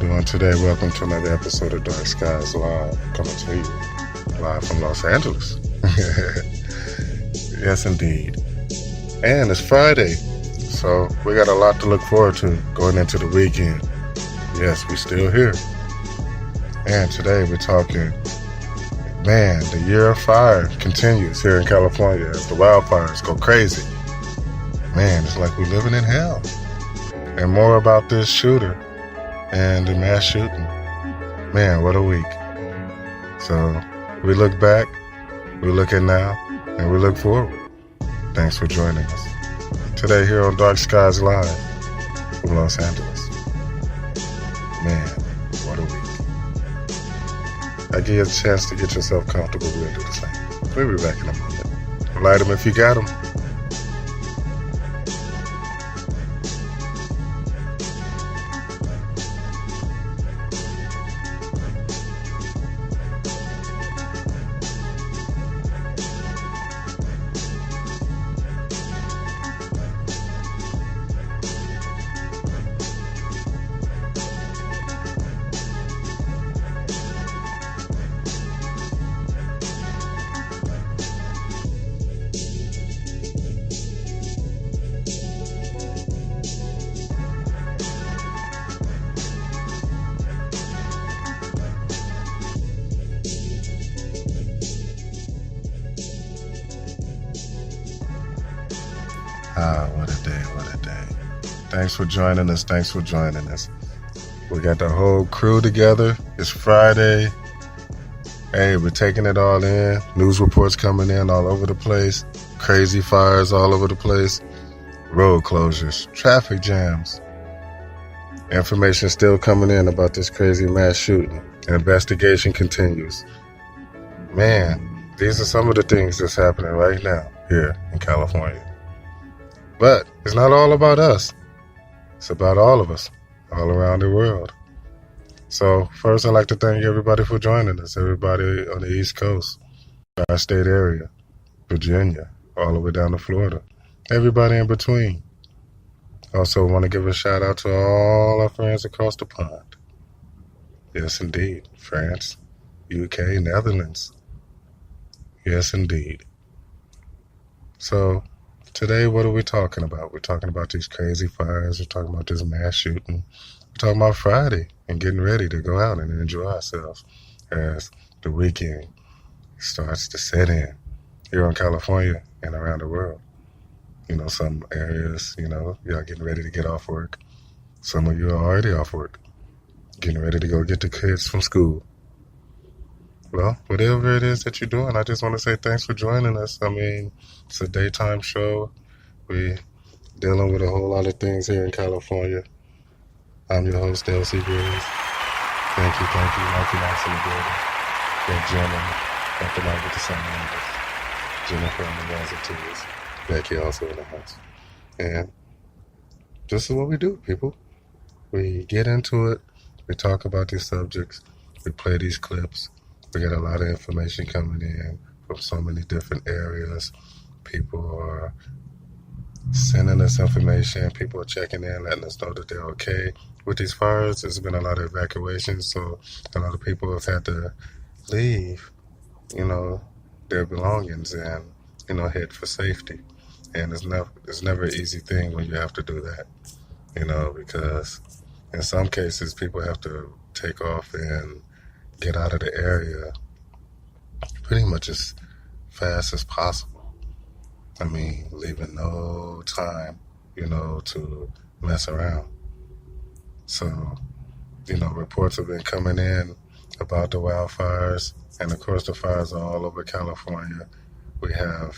doing today? Welcome to another episode of Dark Skies Live. Coming to you live from Los Angeles. Yes, indeed. And it's Friday, so we got a lot to look forward to going into the weekend. Yes, we're still here. And today we're talking, man, the year of fire continues here in California as the wildfires go crazy. Man, it's like we're living in hell. And more about this shooter and the mass shooting. Man, what a week. So we look back, we look at now, and we look forward. Thanks for joining us today here on Dark Skies Live from Los Angeles. Man, what a week. I give you a chance to get yourself comfortable. We'll do the same. We'll be back in a moment. Light them if you got them. What a day, what a day. Thanks for joining us. We got the whole crew together. It's Friday. Hey, we're taking it all in. News reports coming in all over the place. Crazy fires all over the place. Road closures, traffic jams. Information still coming in about this crazy mass shooting. Investigation continues. Man, these are some of the things that's happening right now here in California. But it's not all about us. It's about all of us, all around the world. So first, I'd like to thank everybody for joining us, everybody on the East Coast, our state area, Virginia, all the way down to Florida, everybody in between. Also want to give a shout out to all our friends across the pond. Yes, indeed. France, UK, Netherlands. Yes, indeed. So today, what are we talking about? We're talking about these crazy fires. We're talking about this mass shooting. We're talking about Friday and getting ready to go out and enjoy ourselves as the weekend starts to set in here in California and around the world. You know, some areas, y'all getting ready to get off work. Some of you are already off work, getting ready to go get the kids from school. Well, whatever it is that you're doing, I just want to say thanks for joining us. I mean, it's a daytime show. We're dealing with a whole lot of things here in California. I'm your host, LC Grizz. Thank you. Mikey Knox in the building. Got Jenna, helping out with the sound numbers. Jennifer on the ones and twos. Becky also in the house. And this is what we do, people. We get into it. We talk about these subjects. We play these clips. We get a lot of information coming in from so many different areas. People are sending us information. People are checking in, letting us know that they're okay. With these fires, there's been a lot of evacuations, so a lot of people have had to leave, their belongings and, head for safety. And it's never an easy thing when you have to do that, because in some cases people have to take off and get out of the area pretty much as fast as possible. I mean, leaving no time, to mess around. So, reports have been coming in about the wildfires, and of course the fires are all over California. We have,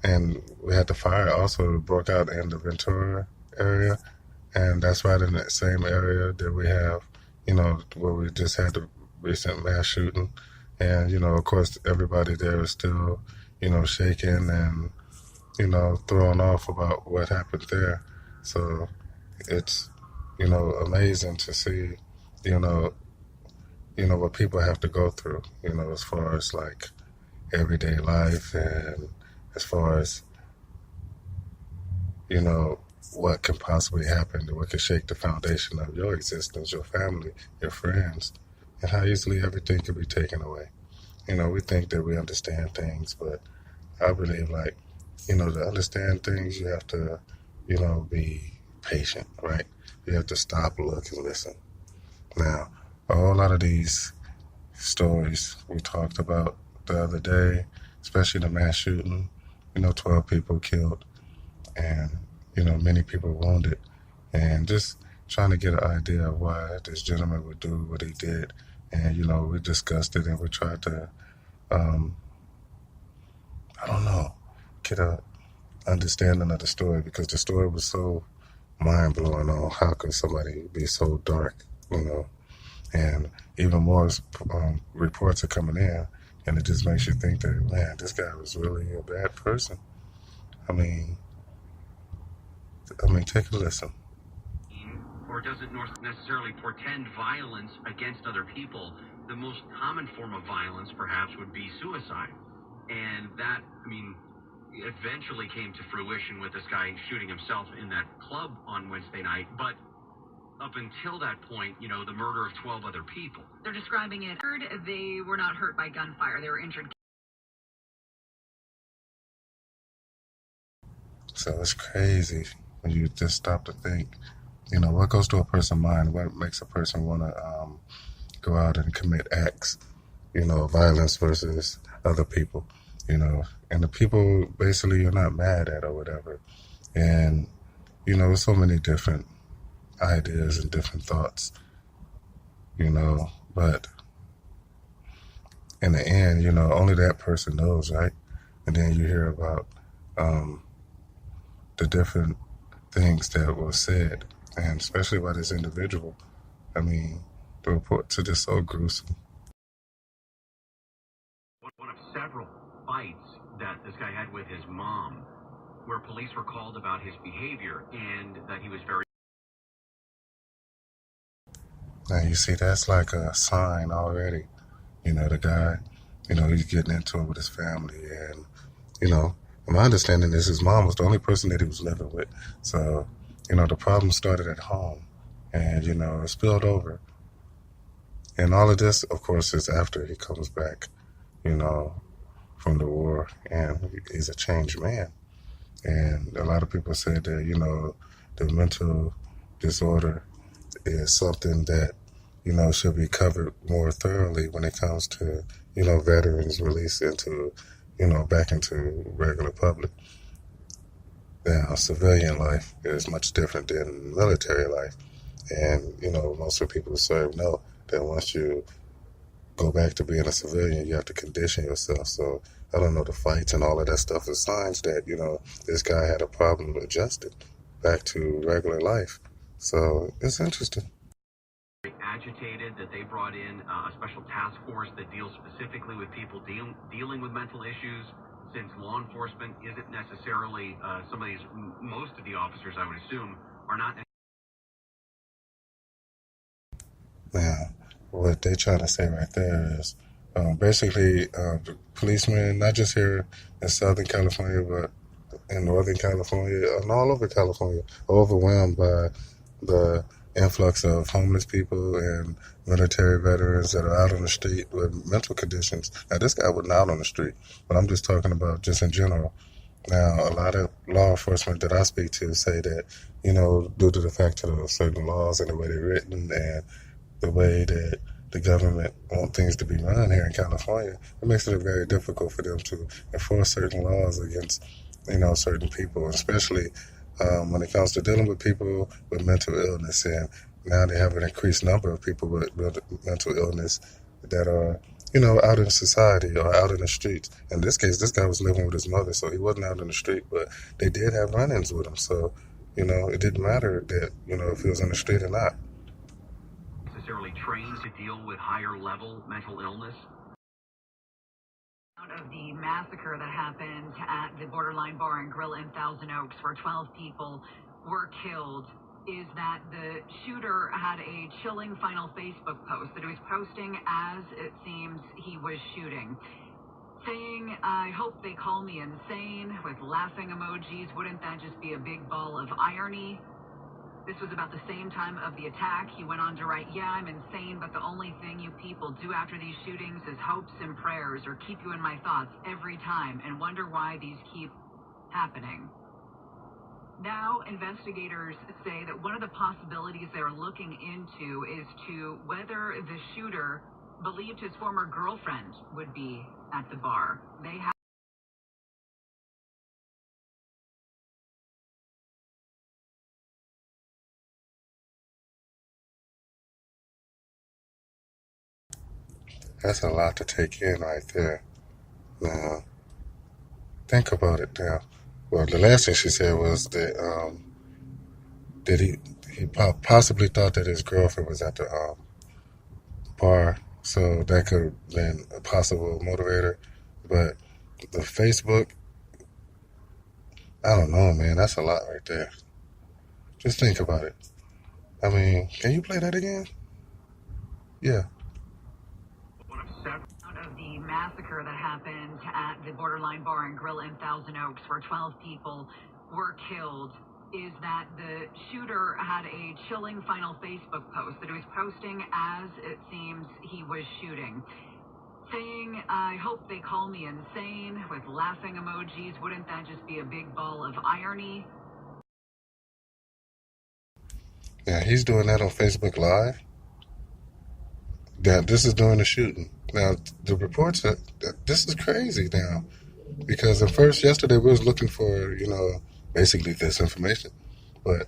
and we had the fire also broke out in the Ventura area, and that's right in that same area that we have, where we just had the recent mass shooting. And, of course, everybody there is still, shaken and, thrown off about what happened there. So it's, amazing to see, what people have to go through, as far as like everyday life and as far as, what can possibly happen, what can shake the foundation of your existence, your family, your friends, and how easily everything can be taken away. We think that we understand things, but I believe, like, to understand things, you have to, be patient, right? You have to stop, look, and listen. Now, a whole lot of these stories we talked about the other day, especially the mass shooting, 12 people killed and, many people wounded. And just trying to get an idea of why this gentleman would do what he did. And, we discussed it and we tried to, um, I don't know, get a understanding of the story because the story was so mind blowing on how could somebody be so dark, and even more reports are coming in, and it just makes you think that, man, this guy was really a bad person. I mean, take a listen. Or doesn't necessarily portend violence against other people. The most common form of violence, perhaps, would be suicide. And that, eventually came to fruition with this guy shooting himself in that club on Wednesday night. But up until that point, the murder of 12 other people. They're describing it. They were not hurt by gunfire. They were injured. So it's crazy when you just stop to think, what goes to a person's mind? What makes a person want to go out and commit acts, violence versus other people, and the people basically you're not mad at or whatever. And, there's so many different ideas and different thoughts, but in the end, only that person knows, right? And then you hear about the different things that were said, and especially by this individual. The reports are just so gruesome. One of several fights that this guy had with his mom, where police were called about his behavior and that he was very... Now you see, that's like a sign already. The guy, he's getting into it with his family, and my understanding is his mom was the only person that he was living with. So, the problem started at home, and it spilled over. And all of this, of course, is after he comes back, from the war, and he's a changed man. And a lot of people say that, the mental disorder is something that, should be covered more thoroughly when it comes to, veterans released into, back into regular public. Now, civilian life is much different than military life. And, most of the people who serve know that once you go back to being a civilian, you have to condition yourself. So I don't know, the fights and all of that stuff is signs that, this guy had a problem adjusting back to regular life. So it's interesting. Agitated that they brought in a special task force that deals specifically with people dealing with mental issues, since law enforcement isn't necessarily most of the officers, I would assume, are not. Now, what they're trying to say right there is basically the policemen, not just here in Southern California, but in Northern California and all over California, are overwhelmed by the influx of homeless people and military veterans that are out on the street with mental conditions. Now, this guy wasn't out on the street, but I'm just talking about just in general. Now, a lot of law enforcement that I speak to say that, due to the fact of certain laws and the way they're written and the way that the government want things to be run here in California, it makes it very difficult for them to enforce certain laws against, certain people, especially when it comes to dealing with people with mental illness. And now they have an increased number of people with mental illness that are, out in society or out in the streets. In this case, this guy was living with his mother, so he wasn't out in the street, but they did have run-ins with him. So, it didn't matter that, if he was in the street or not. Necessarily trained to deal with higher level mental illness. Out of the massacre that happened at the Borderline Bar and Grill in Thousand Oaks, where 12 people were killed, is that the shooter had a chilling final Facebook post that he was posting as it seems he was shooting. saying, I hope they call me insane, with laughing emojis. Wouldn't that just be a big ball of irony? This was about the same time of the attack. He went on to write, yeah, I'm insane, but the only thing you people do after these shootings is hopes and prayers, or keep you in my thoughts every time and wonder why these keep happening. Now, investigators say that one of the possibilities they're looking into is to whether the shooter believed his former girlfriend would be at the bar. They have That's a lot to take in right there. Now, think about it now. Well, the last thing she said was that he possibly thought that his girlfriend was at the bar, so that could have been a possible motivator. But the Facebook, I don't know, man. That's a lot right there. Just think about it. I mean, can you play that again? Yeah. of the massacre that happened at the Borderline Bar and Grill in Thousand Oaks, where 12 people were killed, is that the shooter had a chilling final Facebook post that he was posting as it seems he was shooting, saying, I hope they call me insane, with laughing emojis. Wouldn't that just be a big ball of irony? Yeah, he's doing that on Facebook Live. Now, this is during the shooting. Now, the reports are, this is crazy now. Because at first, yesterday, we was looking for, basically this information. But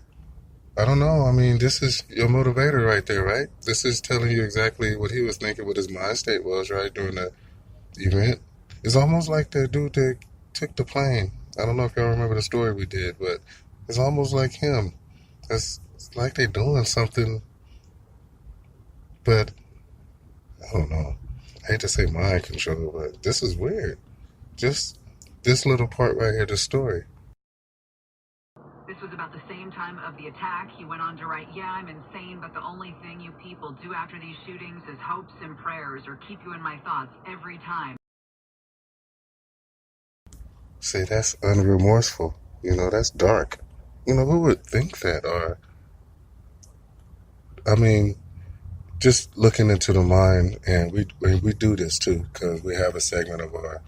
I don't know. I mean, this is your motivator right there, right? This is telling you exactly what he was thinking, what his mind state was, right, during the event. It's almost like the dude that took the plane. I don't know if y'all remember the story we did, but it's almost like him. It's like they're doing something, but I don't know. I hate to say mind control, but this is weird. Just this little part right here, the story. This was about the same time of the attack. He went on to write, yeah, I'm insane, but the only thing you people do after these shootings is hopes and prayers, or keep you in my thoughts every time. See, that's unremorseful. That's dark. Who would think that? Or, I mean, just looking into the mind, and we do this too, because we have a segment of our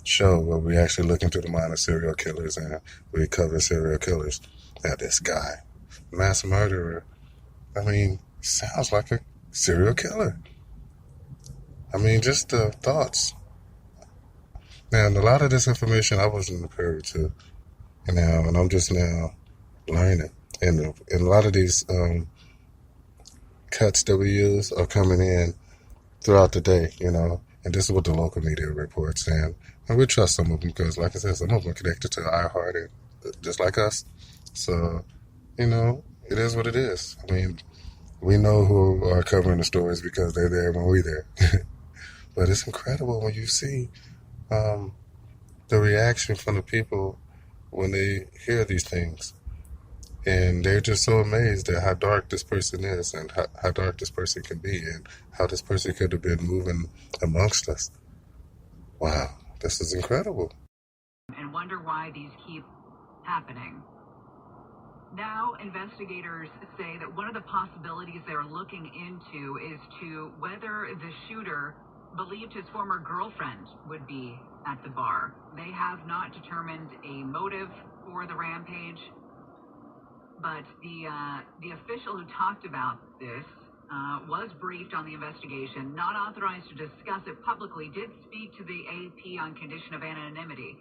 show where we actually look into the mind of serial killers, and we cover serial killers. Now, this guy, mass murderer, I mean, sounds like a serial killer. I mean, just the thoughts. Now, and a lot of this information I wasn't prepared to, and I'm just now learning. And a lot of these cuts that we use are coming in throughout the day, and this is what the local media reports, and we trust some of them because, like I said, some of them are connected to iHeart, and just like us. So, it is what it is. I mean, we know who are covering the stories because they're there when we're there. But it's incredible when you see the reaction from the people when they hear these things. And they're just so amazed at how dark this person is, and how dark this person can be, and how this person could have been moving amongst us. Wow, this is incredible. And wonder why these keep happening. Now, investigators say that one of the possibilities they're looking into is to whether the shooter believed his former girlfriend would be at the bar. They have not determined a motive for the rampage, but the official who talked about this was briefed on the investigation, not authorized to discuss it publicly, did speak to the AP on condition of anonymity.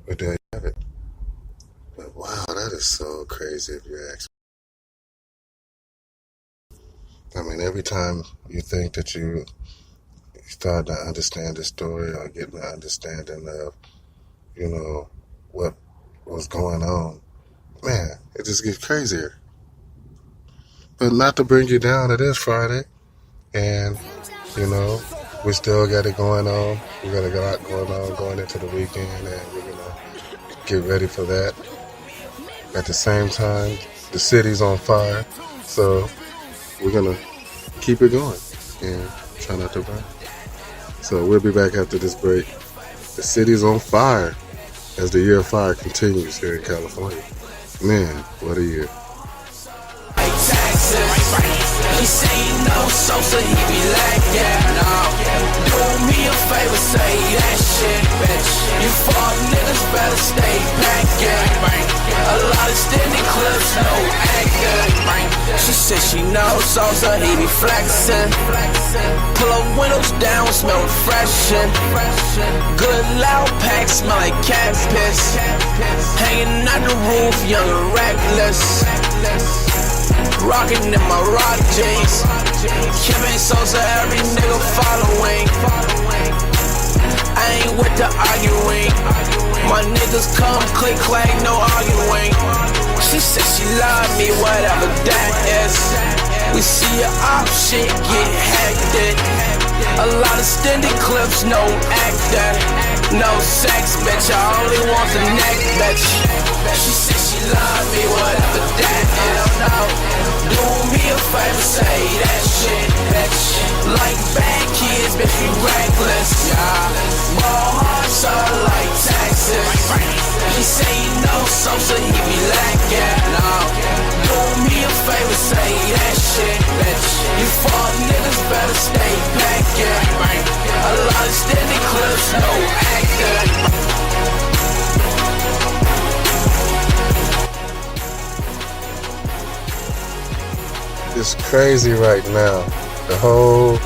But there you have it. But wow, that is so crazy if you ask me. I mean, every time you think that you start to understand the story or get an understanding of, what was going on, man, it just gets crazier. But not to bring you down, it is Friday, and we still got it going on. We got a lot going on going into the weekend, and we're gonna get ready for that. At the same time, the city's on fire, so we're gonna keep it going and Try not to burn. So we'll be back after this break. The city's on fire as the year of fire continues here in California. Man, what a year. He say he knows so he be like, yeah, no. Do me a favor, say that shit, bitch. You fuck niggas better stay back, yeah. A lot of standing clips, no acting. She said she knows so he be flexing. Pull up windows down, smell refreshing. Good loud pack, smell like cat piss. Hanging out the roof, young and reckless. Rockin' in my rock jeans. Kim ain't Sosa, every nigga following. I ain't with the arguing. My niggas come click clack, no arguing. She said she love me, whatever that is. We see your op shit get hectic. A lot of extended clips, no acting. No sex, bitch, I only want the neck, bitch. She said she love me, whatever that is. Do me a favor, say that shit, bitch. Like bad kids, bitch, we reckless, yeah. Ball hard, so like taxes. He say he knows some, so he be like, yeah, no. Do me a favor, say that shit, bitch. You fuck niggas better stay back, yeah. A lot of steady clips, no acting. It's crazy right now. The whole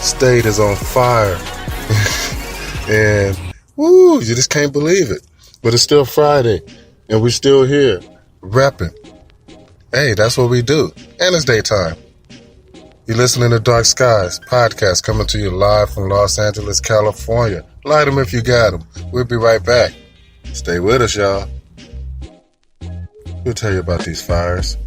state is on fire. And, woo, you just can't believe it. But it's still Friday, and we're still here, repping. Hey, that's what we do. And it's daytime. You're listening to Dark Skies podcast coming to you live from Los Angeles, California. Light them if you got them. We'll be right back. Stay with us, y'all. We'll tell you about these fires.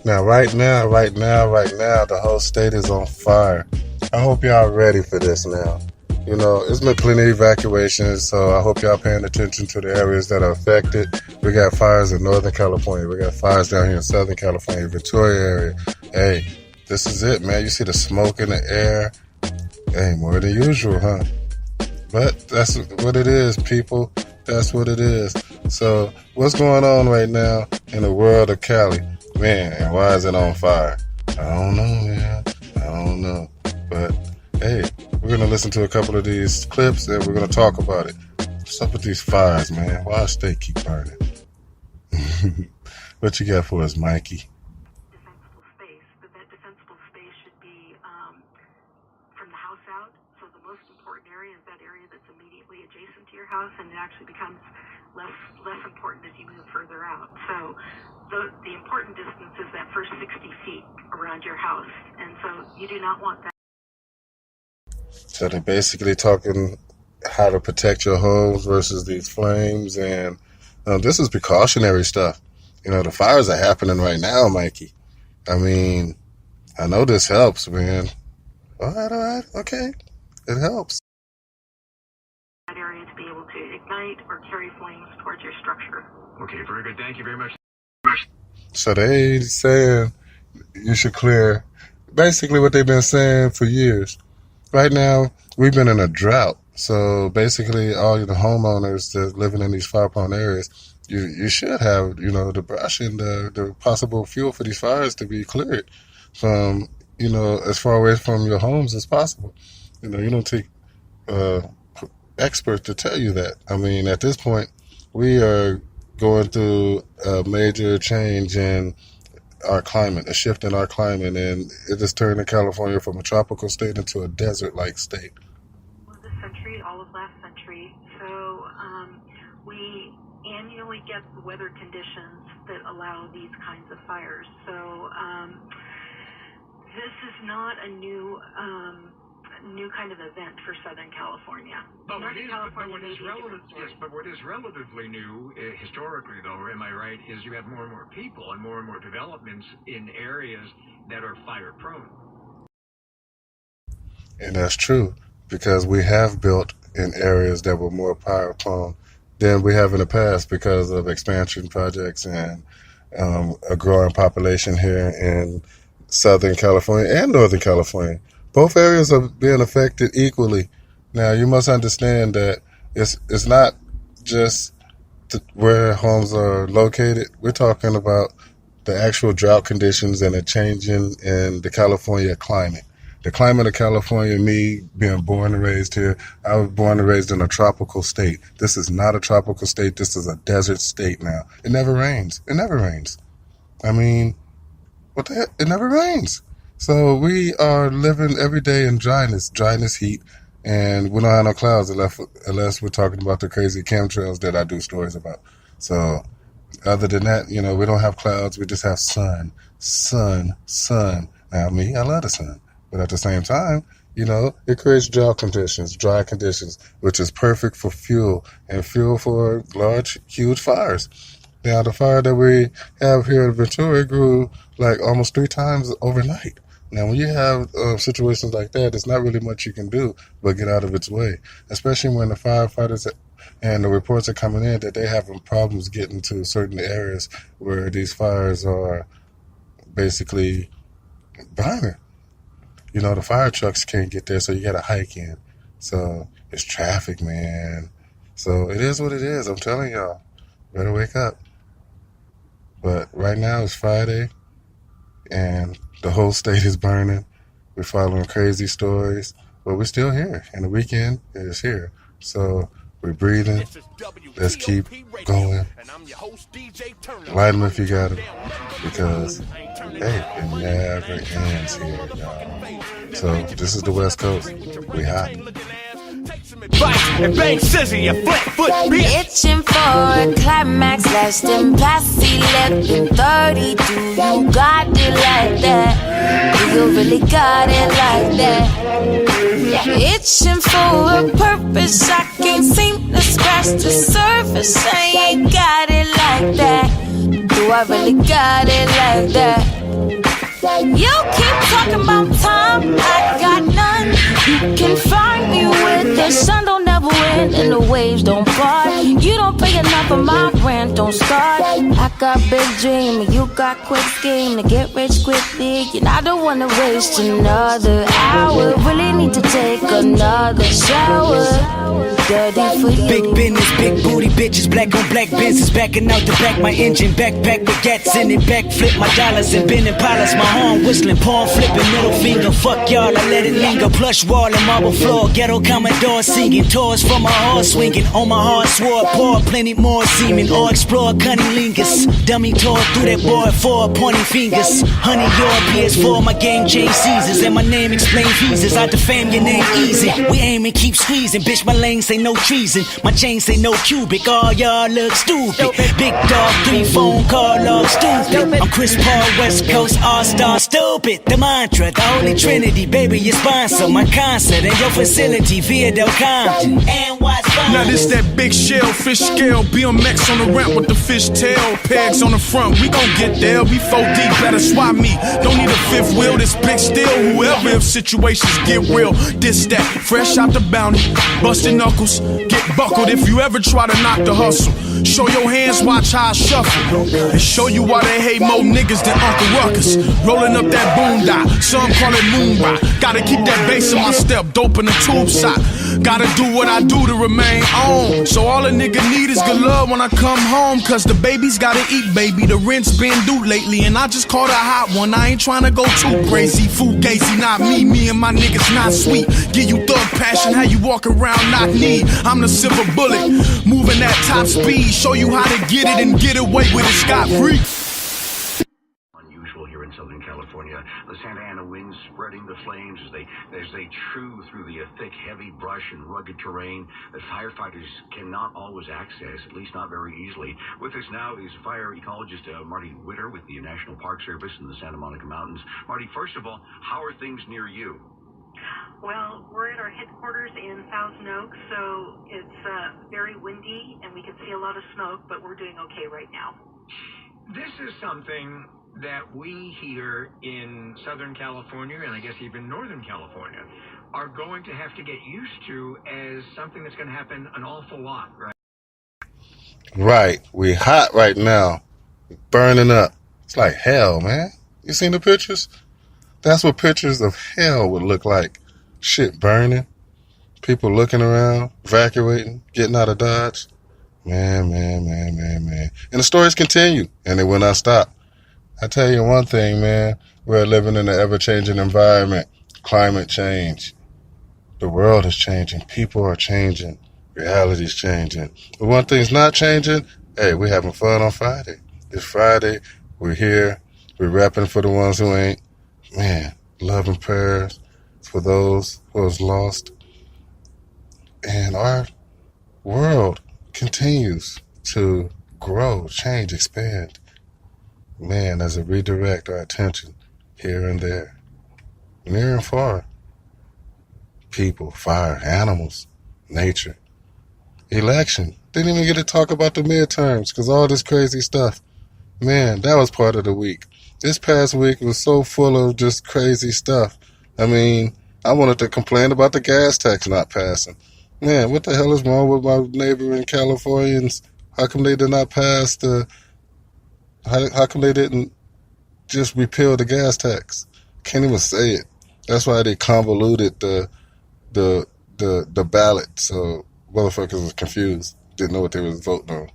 Now, right now, the whole state is on fire. I hope y'all ready for this now. You know, it's been plenty of evacuations, so I hope y'all paying attention to the areas that are affected. We got fires in Northern California. We got fires down here in Southern California, Victoria area. Hey, this is it, man. You see the smoke in the air. Hey, more than usual, huh? But that's what it is, people. That's what it is. So, what's going on right now in the world of Cali? Man, and why is it on fire? I don't know, man. I don't know. But, hey, we're going to listen to a couple of these clips and we're going to talk about it. What's up with these fires, man? Why does they keep burning? What you got for us, Mikey? Defensible space, but that defensible space should be from the house out. So the most important area is that area that's immediately adjacent to your house, and it actually becomes less important as you move further out. So the important distance is that first 60 feet around your house, and so you do not want that. So they're basically talking how to protect your homes versus these flames, and this is precautionary stuff. You know, the fires are happening right now, Mikey. I mean, I know this helps, man. All right, okay. It helps. That area to be able to ignite or carry flames towards your structure. Okay, very good. Thank you very much. So they saying you should clear basically what they've been saying for years. Right now, we've been in a drought. So basically, all the homeowners that living in these fire-prone areas, you should have, you know, the brush and the possible fuel for these fires to be cleared from, you know, as far away from your homes as possible. You know, you don't take experts to tell you that. I mean, at this point, we are going through a major change in our climate, a shift in our climate, and it is turning California from a tropical state into a desert-like state. This century, all of last century. So we annually get the weather conditions that allow these kinds of fires. So this is not a new new kind of event for Southern California. But what Northern is, California but what may is be a different story. yes, but what is relatively new, historically though, am I right, is you have more and more people and more developments in areas that are fire prone. And that's true, because we have built in areas that were more fire prone than we have in the past because of expansion projects and a growing population here in Southern California and Northern California. Both areas are being affected equally. Now, you must understand that it's not just where homes are located. We're talking about the actual drought conditions and a changing in the California climate. The climate of California, me being born and raised here, I was born and raised in a tropical state. This is not a tropical state. This is a desert state now. It never rains. It never rains. I mean, what the heck? It never rains. So we are living every day in dryness, heat, and we don't have no clouds unless we're talking about the crazy chemtrails that I do stories about. So other than that, we don't have clouds. We just have sun. Now, me, I love the sun. But at the same time, it creates dry conditions, which is perfect for fuel and fuel for large, huge fires. Now, the fire that we have here in Ventura grew like almost 3 times overnight. Now, when you have situations like that, there's not really much you can do but get out of its way, especially when the firefighters and the reports are coming in that they're having problems getting to certain areas where these fires are basically burning. The fire trucks can't get there, so you got to hike in. So it's traffic, man. So it is what it is. I'm telling y'all, better wake up. But right now it's Friday, and the whole state is burning. We're following crazy stories, but we're still here, and the weekend is here. So we're breathing. Let's keep going. Light them if you got them, because, hey, it never ends here, y'all. So this is the West Coast. We hot. And bang scissor, you flat foot bitch. Itching for a climax, lasting past 11:30. Do you got it like that? Do you really got it like that? Itching for a purpose, I can't seem to scratch the surface. I ain't got it like that. Do I really got it like that? You keep talking about time, I got none. You can find me with the sun don't never win and the waves don't part. You don't pay enough for my rent, don't start. I got big dream and you got quick scheme to get rich quickly, and I don't wanna waste another hour. Really need to take another shower. Dirty for you. Big business, big booty bitches, black on black Benzes, backing out the back, my engine backpack with gats in it, backflip my dollars and bending pilots, my horn whistling, palm flipping, middle finger, fuck y'all, I let it linger, plush wall and marble floor, ghetto Commodore singing, tours from my horse swinging, on my hard sword, pour plenty more semen, or explore cunnilingus, dummy tore through that board, 4 pointing fingers, honey your PS4, my game change seasons, and my name explain visas, I defame your name easy, we aim and keep squeezing, bitch my lane say no treason, my chain say no cubic, all y'all look stupid, big dog 3 phone call log stupid, I'm Chris Paul West Coast all-star stupid, the mantra, the holy trinity, baby you sponsor my concert and your facility via Del Compton, and what's fun? Now this that big shell, fish scale, BMX on the ramp with the fish tail, pegs on the front, we gon' get there, we 4 deep, better swap me, don't need a 5th wheel, this big steel, whoever if situations get real, this that, fresh out the bounty, busting knuckles, get buckled if you ever try to knock the hustle, show your hands, watch how I shuffle, and show you why they hate more niggas than Uncle Ruckus, rolling up that boom dot, some call it moon rock, gotta keep that bass in my step, dope in the tube sock, gotta do what I do to remain on, so all a nigga need is good love when I come home, cause the babies gotta eat, baby, the rent's been due lately, and I just caught a hot one, I ain't tryna go too crazy, fugazi, not me and my niggas not sweet, give you thug passion, how you walk around not need, I'm the silver bullet, moving at top speed, show you how to get it and get away with it scot-free. Unusual here in Southern California. The Santa Ana winds spreading the flames as they chew through the thick, heavy brush and rugged terrain that firefighters cannot always access, at least not very easily. With us now is fire ecologist Marty Witter with the National Park Service in the Santa Monica Mountains. Marty, first of all, how are things near you? Well, we're at our headquarters in Thousand Oaks, so it's very windy and we can see a lot of smoke, but we're doing okay right now. This is something that we here in Southern California, and I guess even Northern California, are going to have to get used to as something that's going to happen an awful lot, right? Right. We hot right now. Burning up. It's like hell, man. You seen the pictures? That's what pictures of hell would look like. Shit burning. People looking around, evacuating, getting out of Dodge. Man. And the stories continue, and they will not stop. I tell you one thing, man. We're living in an ever-changing environment. Climate change. The world is changing. People are changing. Reality's changing. But one thing's not changing, hey, we're having fun on Friday. It's Friday. We're here. We're rapping for the ones who ain't. Man, love and prayers for those who was lost. And our world continues to grow, change, expand. Man, as we redirect our attention here and there, near and far. People, fire, animals, nature. Election. Didn't even get to talk about the midterms because all this crazy stuff. Man, that was part of the week. This past week was so full of just crazy stuff. I mean, I wanted to complain about the gas tax not passing. Man, what the hell is wrong with my neighboring Californians? How come they did not pass how come they didn't just repeal the gas tax? Can't even say it. That's why they convoluted the ballot, so motherfuckers was confused, didn't know what they was voting on.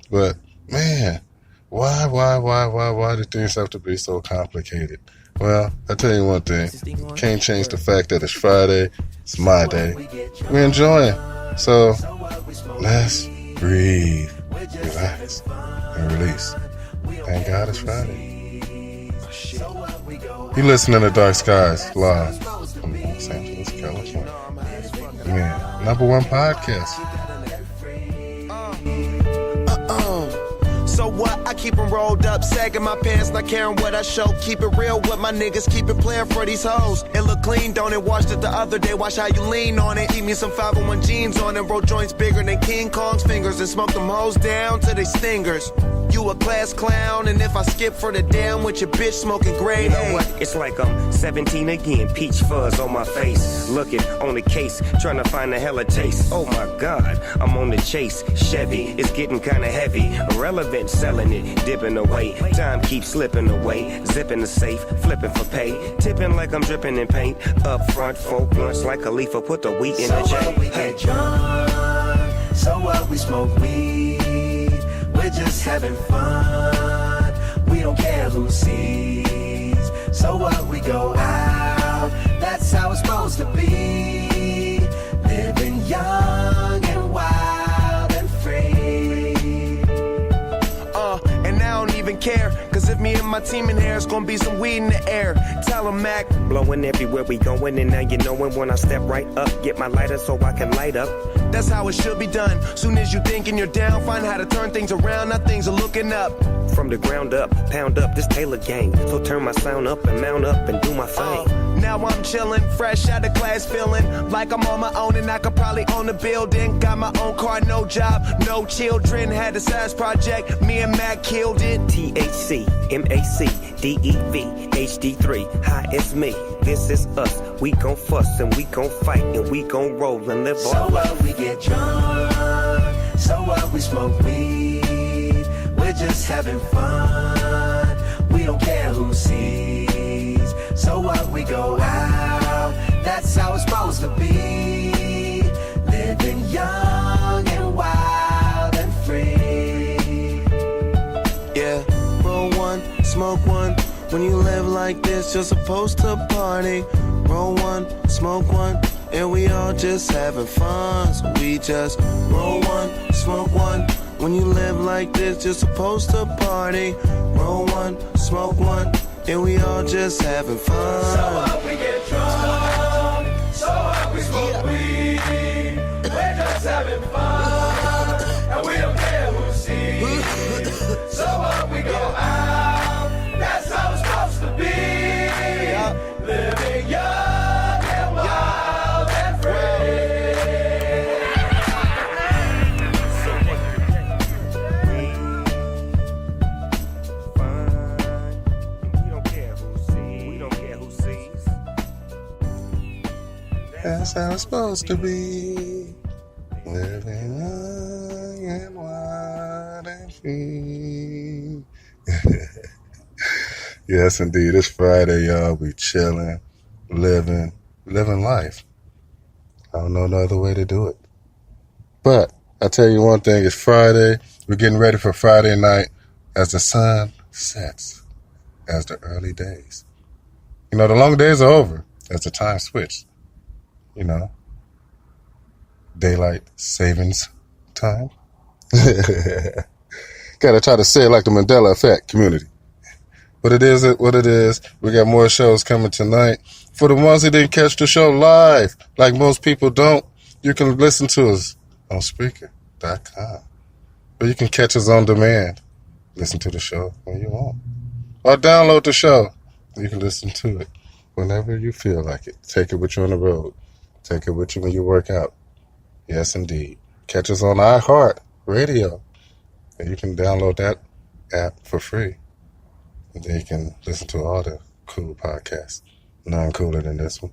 But man, why do things have to be so complicated? Well, I tell you one thing, can't change the fact that it's Friday, it's my day. We're enjoying, so let's breathe, relax, and release. Thank God it's Friday. You listening to Dark Skies live from Los Angeles, California. Man, #1 podcast. So what? I keep them rolled up, sagging my pants, not caring what I show. Keep it real with my niggas, keep it playing for these hoes. It look clean, don't it? Washed it the other day, watch how you lean on it. Eat me some 501 jeans on it, roll joints bigger than King Kong's fingers, and smoke them hoes down to they stingers. You a class clown, and if I skip for the damn with your bitch smoking gray. You know what? It's like I'm 17 again, peach fuzz on my face. Looking on the case, trying to find a hella taste. Oh my God, I'm on the chase. Chevy, it's getting kinda heavy. Irrelevant, selling it, dipping away. Time keeps slipping away. Zipping the safe, flipping for pay. Tipping like I'm dripping in paint. Up front, 4 blunts like Khalifa, put the wheat in the chain. We get drunk, so what? We smoke weed. We're just having fun. We don't care who sees. So what? We go out. That's how it's supposed to be. Living young and wild and free. And I don't even care. Cause if me and my team in here, it's gonna be some weed in the air. Tell 'em, Mac. Blowing everywhere we going, and now you knowin' when I step right up. Get my lighter so I can light up. That's how it should be done. Soon as you thinking you're down, find how to turn things around. Now things are looking up. From the ground up, pound up this Taylor gang. So turn my sound up and mount up and do my thing. Now I'm chillin', fresh out of class, feeling like I'm on my own and I could probably own a building. Got my own car, no job, no children. Had a size project, me and Mac killed it. THC, MAC, DEV, HD3, hi, it's me. This is us. We gon' fuss and we gon' fight and we gon' roll and live so our life. So what? We get drunk. So what? We smoke weed. We're just having fun. We don't care who sees. So what? We go out. That's how it's supposed to be. Living young and wild and free. Yeah, roll one, smoke one. When you live like this, you're supposed to party. Roll one, smoke one, and we all just having fun. So we just roll one, smoke one. When you live like this, you're supposed to party. Roll one, smoke one, and we all just having fun. So what? We get drunk. So what? We smoke weed. We're just having fun, and we don't care who sees. So what? We go out. That's how it's supposed to be. Living young and wild. That's how it's supposed to be. Living young and wild and free. Yes, indeed. It's Friday, y'all. We chilling, living life. I don't know no other way to do it. But I tell you one thing, it's Friday. We're getting ready for Friday night as the sun sets, as the early days. You know, the long days are over as the time switched. You know, daylight savings time. Gotta try to say it like the Mandela effect, community. But it is what it is. We got more shows coming tonight. For the ones that didn't catch the show live, like most people don't, you can listen to us on Spreaker.com. Or you can catch us on demand. Listen to the show when you want. Or download the show. You can listen to it whenever you feel like it. Take it with you on the road. Take it with you when you work out. Yes, indeed. Catch us on iHeart Radio. And you can download that app for free. And then you can listen to all the cool podcasts. None cooler than this one.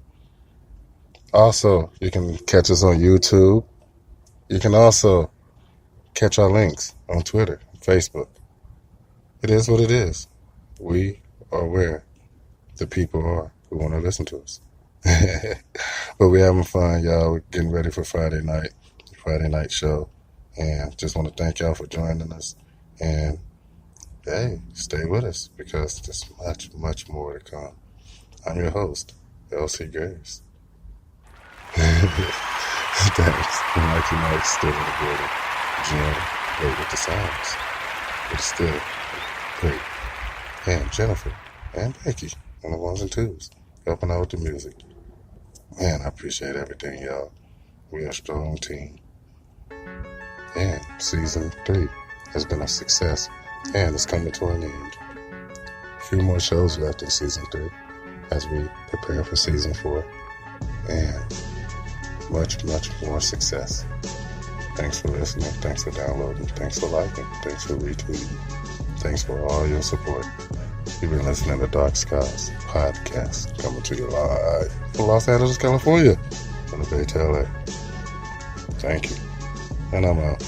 Also, you can catch us on YouTube. You can also catch our links on Twitter, Facebook. It is what it is. We are where the people are who want to listen to us. But we're having fun, y'all. We're getting ready for Friday night show. And just want to thank y'all for joining us. And, hey, stay with us because there's much, much more to come. I'm your host, LC Graves. Thanks. And Mikey Mike's still in the building. Jim, great with the sounds. But still great. And Jennifer and Becky on the ones and twos, helping out with the music. Man, I appreciate everything, y'all. We are a strong team. And season 3 has been a success and it's coming to an end. A few more shows left in season 3 as we prepare for season 4. And much, much more success. Thanks for listening. Thanks for downloading. Thanks for liking. Thanks for retweeting. Thanks for all your support. You've been listening to Dark Skies Podcast, coming to you live from Los Angeles, California, from the Bay to LA. Thank you. And I'm out.